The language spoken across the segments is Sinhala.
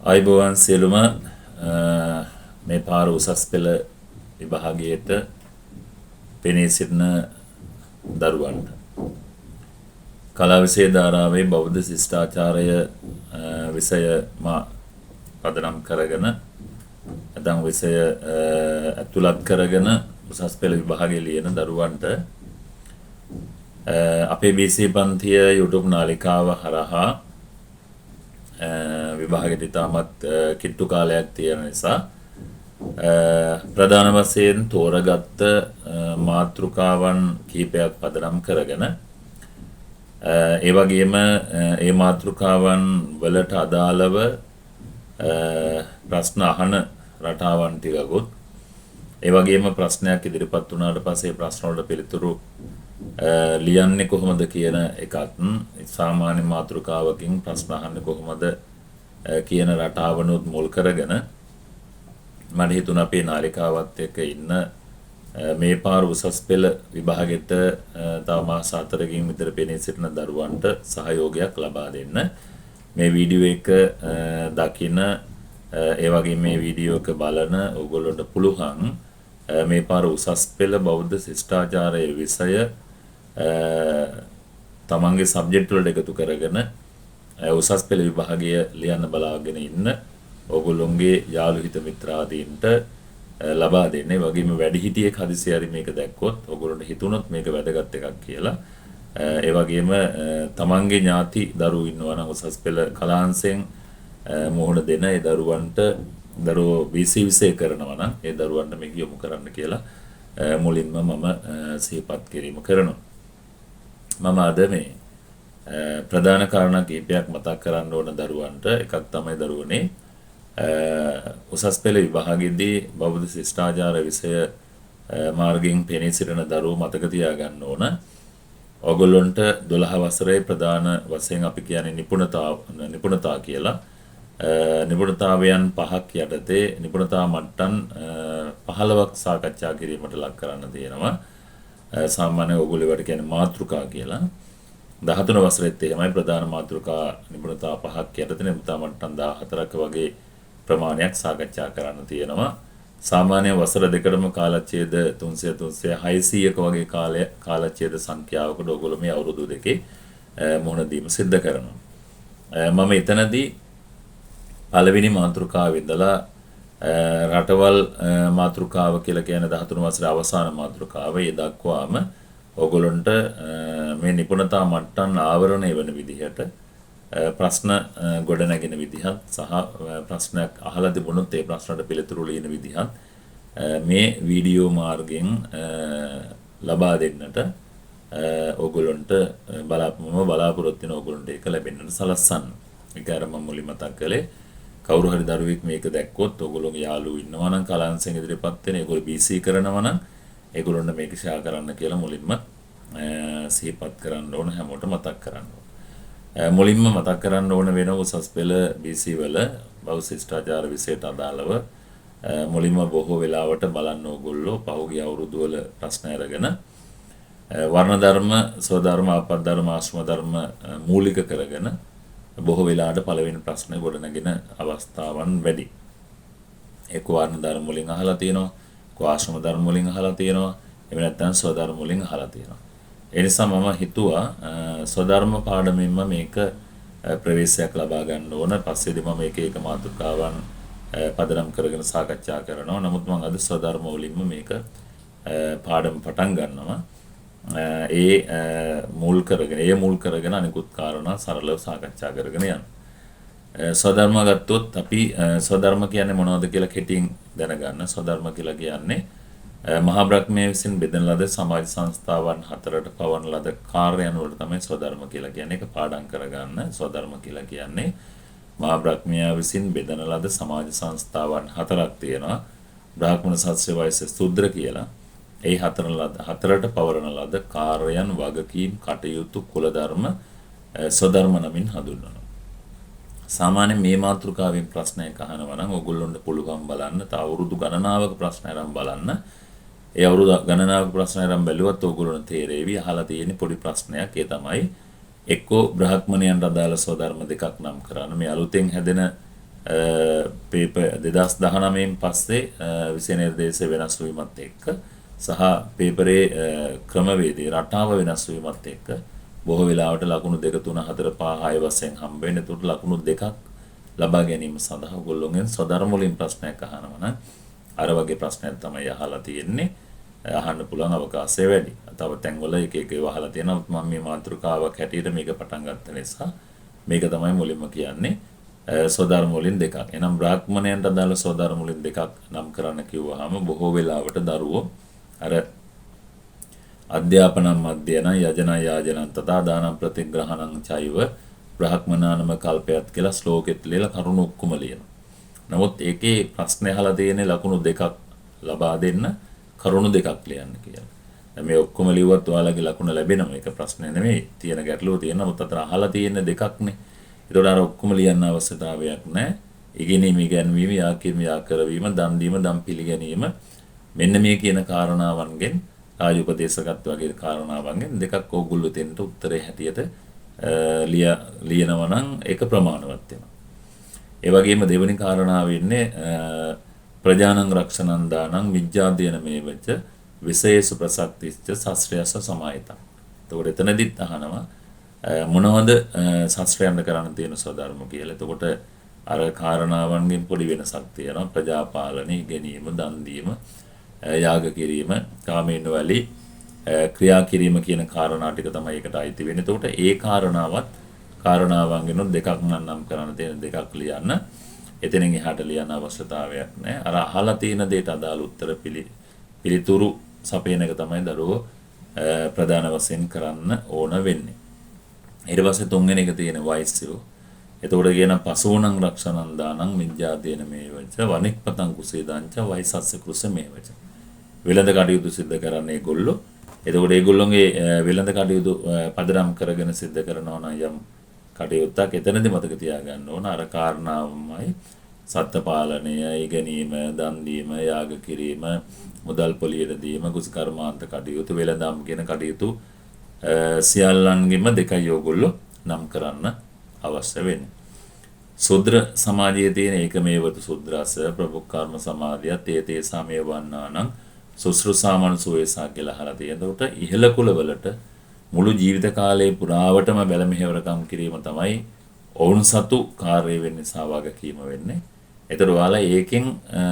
අයිබෝවන් සියලුම මේ පාර උසස් පෙළ විභාගයට පෙනී සිටින දරුවන්ට කලා විෂය ධාරාවේ බෞද්ධ ශිෂ්ටාචාරය විෂය පදනම් කරගෙන නැත්නම් විෂය ඇතුළත් කරගෙන උසස් පෙළ විභාගය ලියන දරුවන්ට අපේ BC පන්තිය YouTube නාලිකාව හරහා විභාගෙට ඉතාමත් කිට්ටු කාලයක් තියෙන නිසා ප්‍රධාන වශයෙන් තෝරගත්ත මාතෘකාවන් කීපයක් පදනම් කරගෙන ඒ වගේම ඒ මාතෘකාවන් වලට අදාළව ප්‍රශ්න අහන රටාවන් ටිකකුත් ඒ වගේම ප්‍රශ්නයක් ඉදිරිපත් වුණාට පස්සේ ප්‍රශ්න වලට පිළිතුරු ලියන්නේ කොහොමද කියන එකත් සාමාන්‍ය මාතෘකාවකින් ප්‍රශ්න අහන්නේ කොහොමද කියන රටාවනොත් මුල් කරගෙන මම හිතුණා අපේ නාලිකාවත් එක්ක ඉන්න මේ පාර උසස් පෙළ විභාගෙට තව මාස 4කින් විතර පෙනී සිටින දරුවන්ට සහයෝගයක් ලබා දෙන්න මේ වීඩියෝ එක දකින ඒ වගේ මේ වීඩියෝ එක බලන ඕගොල්ලන්ට පුළුවන් මේ පාර උසස් පෙළ බෞද්ධ ශිෂ්ටාචාරයේ විෂය තමන්ගේ සබ්ජෙක්ට් වලට එකතු කරගෙන උසස් පෙළ විභාගය ලියන්න බලාගෙන ඉන්න ඕගොල්ලොන්ගේ යාළු හිත මිත්‍රාදීන්ට ලබා දෙන්නේ. වගේම වැඩිහිටියෙක් හදිසිය හරි මේක දැක්කොත් ඕගොල්ලන්ට හිතුනොත් මේක වැදගත් එකක් කියලා. ඒ වගේම තමන්ගේ ඥාති දරුවෝ ඉන්නවා නම් උසස් පෙළ කලාංශයෙන් මොහොන දෙන ඒ දරුවන්ට දරුවෝ BC විෂය කරනවා නම් ඒ දරුවන්ට මේක යොමු කරන්න කියලා මුලින්ම මම සිහිපත් කිරීම කරනවා. මම අද මේ ප්‍රධාන කාරණා කීපයක් මතක් කරන්න ඕන දරුවන්ට. එකක් තමයි දරුවනේ උසස් පෙළ විභාගෙදී බෞද්ධ ශිෂ්ටාචාර විෂය මාර්ගයෙන් පෙනී සිටින දරුවෝ මතක තියාගන්න ඕන. ඔයගොල්ලන්ට 12 වසරේ ප්‍රධාන වශයෙන් අපි කියන්නේ නිපුණතා කියලා. නිපුණතාවයන් 5ක් යටතේ නිපුණතා මට්ටම් 15ක් සාකච්ඡා කිරීමට ලක් කරන්න තියෙනවා. සාමාන්‍ය ඔයගොල්ලෝ ඒවට කියන්නේ මාතෘකා කියලා. 13 වසරෙත් එහෙමයි ප්‍රධාන මාතෘකා නිපුණතා 5ක් යටතේ නිපුණතා මට්ටම් 14ක වගේ ප්‍රමාණයක් සාකච්ඡා කරන්න තියෙනවා. සාමාන්‍ය වසර දෙකටම කාලච්ඡේද 300 600ක වගේ කාලච්ඡේද සංඛ්‍යාවකට ඔයගොල්ලෝ මේ අවුරුදු දෙකේ මොහොන දීම සිද්ධ කරනවා. මම එතනදී පළවෙනි මාතෘකාව ඉඳලා රටවල් මාතෘකාව කියලා කියන 13 වසරේ අවසාන මාතෘකාව ඒ දක්වාම ඔයගොල්ලන්ට මේ නිපුණතා මට්ටම් ආවරණය වෙන විදිහට ප්‍රශ්න ගොඩනැගෙන විදිහත් සහ ප්‍රශ්නයක් අහලා තිබුණොත් ඒ ප්‍රශ්නට පිළිතුරු ලියන විදිහත් මේ වීඩියෝ මාර්ගයෙන් ලබා දෙන්නට ඔයගොල්ලන්ට බලාපොරොත්තු වෙන ඔයගොල්ලන්ට ඒක ලැබෙන්නට සලස්සන්න. ඒක අර මම මුලින්ම මතක් කළේ කවුරු හරි දරුවෙක් මේක දැක්කොත් ඔයගොල්ලෝගේ යාළුවෝ ඉන්නවා නම් කලාංශයෙන් ඉදිරියපත් වෙන ඒගොල්ලෝ BC කරනවා නම් ඒගොල්ලොන්ට මේක ෂෙයා කරන්න කියලා මුලින්ම සිහිපත් කරන්න ඕන හැමෝටම මතක් කරන්න ඕන. මුලින්ම මතක් කරන්න ඕන වෙන උසස් පෙළ BC වල බෞද්ධ ශිෂ්ටාචාර විෂයට අදාළව මුලින්ම බොහෝ වෙලාවට බලන්න ඕගොල්ලෝ පහුගිය අවුරුදු වල ප්‍රශ්න අරගෙන වර්ණ ධර්ම, ස්වධර්ම, ආපත් ධර්ම, ආශ්‍රම ධර්ම මූලික කරගෙන බොහෝ වෙලාවට පළවෙනි ප්‍රශ්නේ ගොඩනගෙන අවස්ථාවන් වැඩි. එක්ක වර්ණ ධර්ම වලින් අහලා තියෙනවා, එක්ක ආශ්‍රම ධර්ම වලින් අහලා තියෙනවා, එහෙම නැත්නම් ස්වධර්ම වලින් අහලා තියෙනවා. ඒ නිසා මම හිතුවා ස්වධර්ම පාඩමෙන්ම මේක ප්‍රවේශයක් ලබා ගන්න ඕන. පස්සේදී මම එක මාතෘකාවන් පදනම් කරගෙන සාකච්ඡා කරනවා. නමුත් මම අද ස්වධර්ම වලින්ම මේක පාඩම පටන් ගන්නවා. ඒ මුල් කරගෙන අනිකුත් කාරණා සරලව සාකච්ඡා කරගෙන යන්න. ස්වධර්ම ගත්තොත් අපි ස්වධර්ම කියන්නේ මොනවද කියලා කෙටියෙන් දැනගන්න. ස්වධර්ම කියලා කියන්නේ මහා බ්‍රහ්මයා විසින් බෙදන ලද සමාජ සංස්ථාවන් 4ට පවන ලද කාර්යයන් වලට තමයි ස්වධර්ම කියලා කියන්නේ. ඒක පාඩම් කරගන්න. ස්වධර්ම කියලා කියන්නේ මහා බ්‍රහ්මයා විසින් බෙදන ලද සමාජ සංස්ථාවන් 4ක් තියෙනවා. බ්‍රාහ්මණ ශාස්ත්‍රීය වයස සුද්‍ර කියලා. ඒ 4ට පවරන ලද කාර්යයන්, වගකීම්, කටයුතු, කුල ධර්ම ස්වධර්ම නමින් හඳුන්වනවා. සාමාන්‍යයෙන් මේ මාතෘකාවෙන් ප්‍රශ්නයක් අහනවා නම් ඔයගොල්ලොන්ට පුළුවන් බලන්න තව අවුරුදු ගණනාවක ප්‍රශ්න අරන් බලන්න. ඒ අවුරුදු ගණනාවක ප්‍රශ්න අරන් බැලුවත් ඔයගොල්ලොන්ට තේරෙවි අහලා තියෙන පොඩි ප්‍රශ්නයක්. ඒ තමයි එක්කෝ බ්‍රාහ්මණයන්ට අදාළ ස්වධර්ම දෙකක් නම් කරන්න. මේ අලුතෙන් හැදෙන පේපර් 2019න් පස්සේ විෂය නිර්දේශය වෙනස් වීමත් එක්ක සහ පේපරේ ක්‍රමවේදයේ රටාව වෙනස් වීමත් එක්ක බොහෝ වෙලාවට ලකුණු 2 3 4 5 6 වශයෙන් හම්බ වෙන. ඒකට ලකුණු දෙකක් ලබා ගැනීම සඳහා ඔයගොල්ලෝගෙන් සදර්ම වලින් ප්‍රශ්නයක් අහනවා නම් අර වගේ ප්‍රශ්නයක් තමයි අහලා තියෙන්නේ. අහන්න පුළුවන් අවකාශය වැඩි. තව තැන්වල එක එක ඒවා අහලා තියෙනවා. මම මේ මාතෘකාවක් හැටියට මේක පටන් ගත්ත නිසා මේක තමයි මුලින්ම කියන්නේ. සෝදාර්ම වලින් දෙකක්. එනම් බ්‍රාහ්මණයන්ට අදාළ සෝදාර්ම වලින් දෙකක් නම් කරන්න කිව්වහම බොහෝ වෙලාවට දරුවෝ අර අධ්‍යාපනං මධ්‍යන යජන යාජනං තථා දානං ප්‍රතිග්‍රහණං චෛව බ්‍රාහ්මනානම කල්පයත් කියලා ශ්ලෝකෙත් ලියලා කරුණු ඔක්කොම ලියනවා. නමුත් ඒකේ ප්‍රශ්න අහලා තියෙන ලකුණු දෙකක් ලබා දෙන්න කරුණු දෙකක් ලියන්න කියලා. දැන් මේ ඔක්කොම ලිව්වත් ඔයාලගේ ලකුණ ලැබෙනවා. මේක ප්‍රශ්නේ නෙමෙයි. තියෙන ගැටලුව තියෙන නමුත් අතන අහලා තියෙන දෙකක්නේ. ඒතකොට අර ඔක්කොම ලියන්න අවශ්‍යතාවයක් නැහැ. ඉගෙනීම ඉගැන්වීම යාකිරීම යාකරවීම දන් දීම දන් පිළිගැනීම මෙන්න මේ කියන කාරණාවන්ගෙන් ආයුපදේශකත් වගේ කාරණාවන්ගෙන් දෙකක් ඕගොල්ලෝ දෙන්නට උත්තරේ හැටියට ලියනවා නම් ඒක ප්‍රමාණවත් වෙනවා. ඒ වගේම දෙවෙනි කාරණාව වෙන්නේ ප්‍රජානං රක්ෂණං දානං විද්‍යාධ්‍යයන මේවච විශේෂ ප්‍රසක්තිස්ච ශාස්ත්‍රයස සමාහිතං. එතකොට එතනදිත් අහනවා මොනවද ශාස්ත්‍රයන්ට කරන්න තියෙන ස්වධර්ම කියලා. එතකොට අර කාරණාවන්ගෙන් පොඩි වෙනසක් තියෙනවා. ප්‍රජාපාලනය, ගැනීම, දන් දීම, යාග කිරීම, කාමීන වලි ක්‍රියා කිරීම කියන කාරණා ටික තමයි ඒකට අයිති වෙන්නේ. එතකොට ඒ කාරණාවන්ගෙන් දෙකක් නම් කරන්න තියෙන දෙකක් ලියන්න. එතනින් එහාට ලියන්න අවශ්‍යතාවයක් නැහැ. අර අහලා තියෙන දේට අදාළ උත්තර පිළිතුරු සපයන එක තමයි දරුවෝ ප්‍රධාන වශයෙන් කරන්න ඕන වෙන්නේ. ඊට පස්සේ තුන්වෙනි එක තියෙන වෛශ්‍යෝ. එතකොට කියන පසෝණං රක්ෂණං දානං විද්‍යාදීන මේවච වනික්පතං කුසේදාංච වෛසස්ස කෘස මේවච. වෙළඳ කටයුතු සිද්ධ කරන්නේ ඒගොල්ලෝ. එතකොට ඒගොල්ලෝගේ වෙළඳ කටයුතු පදනම් කරගෙන සිද්ධ කරනවා නම් යම් කටයුත්තක් එතනදී මතක තියාගන්න ඕන අර කාරණාවමයි සත්ත්ව පාලනය, ඉගෙනීම, දන් දීම, යාග කිරීම, මුදල් පොලියට දීම, කුසල කර්මාන්ත කටයුතු, වෙළඳාම් කියන කටයුතු සියල්ලන්ගෙම දෙකයි ඕගොල්ලෝ නම් කරන්න අවශ්‍ය වෙන්නේ. සුද්‍ර සමාජයේ තියෙන ඒකමේවතු සුද්‍රාස ප්‍රමුඛ සමාධියත් ඒතේ සමය වන්නානම් සුසුසාමන සෝයසා කියලා අහලා තියෙනකොට ඉහළ කුලවලට මුළු ජීවිත කාලය පුරාවටම බැල මෙහෙවරකම් කිරීම තමයි ඔවුන් සතු කාර්යය වෙන්නේ සහභාගීකීම වෙන්නේ. ඒතර ඔයාලා ඒකෙන්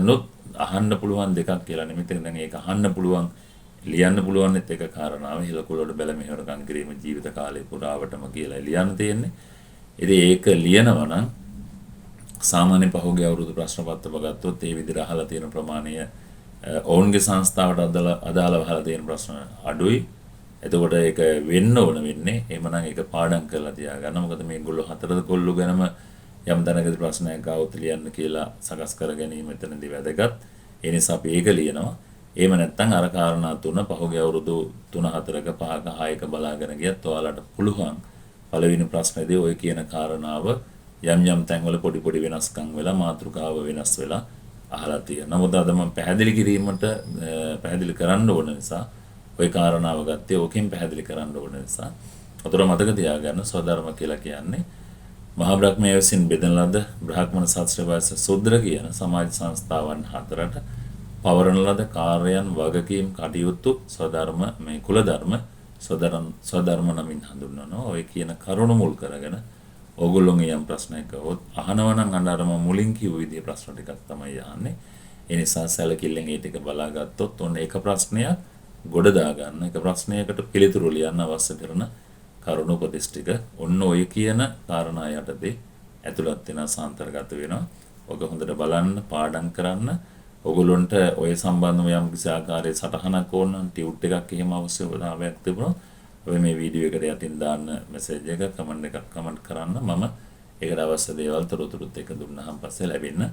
නොත් අහන්න පුළුවන් දෙකක් කියලා නෙමෙයි. දැන් ඒක අහන්න පුළුවන් ලියන්න පුළුවන් එක කාරණාව ඉහළ කුලවලට බැල මෙහෙවරකම් කිරීම ජීවිත කාලය පුරාවටම කියලා ලියන්න තියෙන්නේ. ඉතින් ඒක ලියනවා නම් සාමාන්‍ය පහුගිය අවුරුදු ප්‍රශ්න පත්‍ර ගත්තොත් ඒ විදිහට අහලා තියෙන ප්‍රමාණය ඔවුන්ගේ සංස්ථාවට අදාළව අහලා තියෙන ප්‍රශ්න අඩුයි. එතකොට ඒක වෙන්න ඕන වෙන්නේ එහෙමනම් ඒක පාඩම් කරලා තියාගන්න. මොකද මේගොල්ලෝ හතරද කොල්ලෝ ගැනම යම් තැනකදී ප්‍රශ්නයක් ආවොත් ලියන්න කියලා සකස් කර ගැනීම එතනදී වැදගත්. ඒ නිසා අපි ඒක ලියනවා. එහෙම නැත්නම් අර කාරණා තුන පහුගිය අවුරුදු 3-4ක 5ක 6ක බලාගෙන ගියත් ඔයාලට පුළුවන් පළවෙනි ප්‍රශ්නේදී ඔය කියන කාරණාව යම් තැන්වල පොඩි වෙනස්කම් වෙලා මාතෘකාව වෙනස් වෙලා අහලා තියෙනවා. මොකද අද මම පැහැදිලි කරන්න ඕන නිසා ওই කාරණාව ගත්තේ ඕකෙන් පැහැදිලි කරන්න ඕන නිසා. අතට මතක තියාගන්න ස්වධර්ම කියලා කියන්නේ මහා බ්‍රහ්මයා විසින් බෙදන ලද බ්‍රාහ්මණ ශාස්ත්‍ර වාස සුද්‍ර කියන සමාජ සංස්ථාවන් හතරට පවරන ලද කාර්යයන් වගකීම් කටයුතු ස්වධර්ම මේ කුල ධර්ම ස්වධර්ම නමින් හඳුන්වනවා. ඔය කියන කරුණු මුල් කරගෙන ඕගොල්ලෝගේ යම් ප්‍රශ්නයක් આવොත් අහනවා නම් අnder මුලින් කිව්ව විදිහේ ප්‍රශ්න ටිකක් තමයි අහන්නේ. ඒ නිසා සැලකිල්ලෙන් ඒ ටික බලාගත්තොත් ඔන්න එක ප්‍රශ්නයක් ගොඩ දාගන්න එක ප්‍රශ්නයකට පිළිතුරු ලියන්න අවශ්‍ය කරන කරුණු උපදෙස් ටික ඔන්න ඔය කියන කාරණා යටතේ ඇතුළත් වෙන සාන්තර්ගත වෙනවා. ඔක හොඳට බලන්න පාඩම් කරන්න. ඔයගොල්ලන්ට ඔය සම්බන්ධව යම් කිසි ආකාරයේ සටහනක් ඕන නම් ටියුට් එකක් එහෙම අවශ්‍යතාවයක් තිබුණොත් ඔය මේ වීඩියෝ එකට යටින් දාන්න මැසේජ් එක කමෙන්ට් කරන්න මම ඒකට අවශ්‍ය දේවල් තොරතුරුත් එක දුන්නාම පස්සේ ලැබෙන්න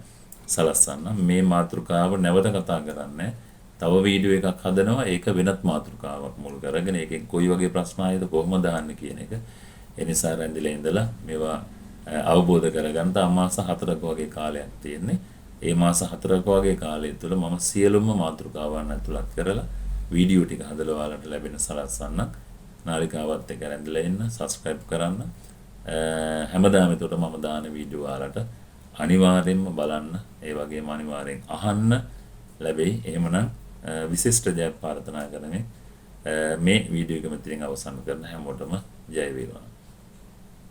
සලස්සන්න. මේ මාතෘකාව නැවත කතා කරන්නේ තව වීඩියෝ එකක් හදනවා ඒක වෙනත් මාතෘකාවක් මුල් කරගෙන ඒකෙන් කොයි වගේ ප්‍රශ්න ආයද කොහොමද දාන්නේ කියන එක. ඒ නිසා රැඳිලා ඉඳලා මේවා අවබෝධ කරගන්න මාස 4ක වගේ කාලයක් තියෙන්නේ. ඒ මාස 4ක වගේ කාලය තුළ මම සියලුම මාතෘකාවන් ඇතුළත් කරලා වීඩියෝ ටික හදලා ඔයාලට ලැබෙන සලස්සන්න. නාලිකාවත් එක්ක රැඳිලා ඉන්න, subscribe කරන්න. හැමදාම එතකොට මම දාන වීඩියෝ ඔයාලට අනිවාර්යෙන්ම බලන්න, ඒ වගේම අනිවාර්යෙන් අහන්න ලැබෙයි. එහෙමනම් විශිෂ්ට ජයක් ප්‍රාර්ථනා කරමින් මේ වීඩියෝ එක මෙතනින් අවසන් කරන හැමෝටම ජය වේවා.